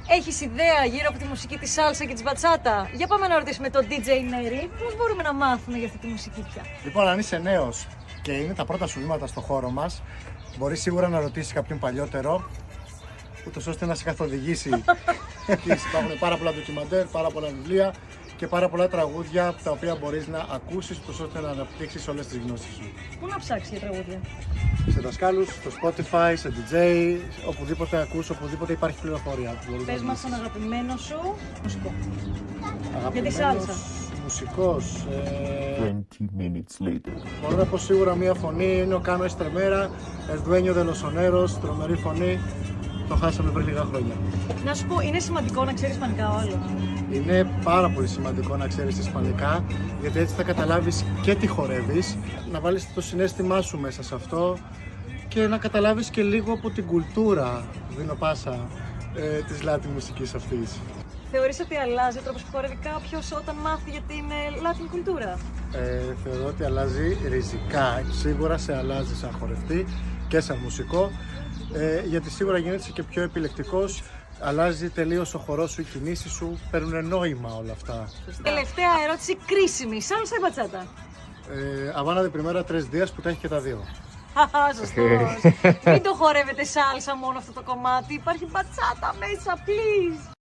Έχεις ιδέα γύρω από τη μουσική της σάλσα και της μπατσάτα? Για πάμε να ρωτήσουμε τον DJ Neri πώς μπορούμε να μάθουμε για αυτή τη μουσική πια. Λοιπόν, αν είσαι νέος και είναι τα πρώτα σου βήματα στο χώρο μας, μπορείς σίγουρα να ρωτήσεις κάποιον παλιότερο, ούτως ώστε να σε καθοδηγήσει. Υπάρχουν πάρα πολλά ντοκιμαντέρ, πάρα πολλά βιβλία και πάρα πολλά τραγούδια τα οποία μπορείς να ακούσεις, ούτως ώστε να αναπτύξεις όλες τις γνώσεις σου. Πού να ψάξεις για τραγούδια? Σε δασκάλους, στο Spotify, σε DJ, οπουδήποτε ακούς, οπουδήποτε υπάρχει πληροφορία. Πες μας τον αγαπημένο σου μουσικό. Για τη Αγαπημένος σάλσα. μουσικός. 20 minutes later. Μπορώ να πω σίγουρα μία φωνή, είναι ο Κάνο Εστρεμέρα, El Dueño de los Soneros, τρομερή φωνή. Το χάσαμε πριν λίγα χρόνια. Να σου πω, είναι σημαντικό να ξέρεις ισπανικά ο άλλος. Είναι πάρα πολύ σημαντικό να ξέρεις ισπανικά, γιατί έτσι θα καταλάβεις και τι χορεύεις, να βάλεις το συναίσθημά σου μέσα σε αυτό και να καταλάβεις και λίγο από την κουλτούρα, δίνω πάσα, της Latin μουσικής αυτής. Θεωρείς ότι αλλάζει ο τρόπος που χορεύει κάποιος όταν μάθει για την Latin κουλτούρα? Θεωρώ ότι αλλάζει ριζικά, σίγουρα σε αλλάζει σαν χορευτή και σαν μουσικό, γιατί σίγουρα γίνεσαι και πιο επιλεκτικός, αλλάζει τελείως ο χορός σου, οι κινήσεις σου, παίρνουν νόημα όλα αυτά. Τελευταία ερώτηση κρίσιμη, σάλσα ή μπατσάτα? Habana de primera 3 días που τα έχει και τα δύο. Χαχα, σωστός. Μην το χορεύετε σάλσα μόνο αυτό το κομμάτι, υπάρχει μπατσάτα μέσα, please.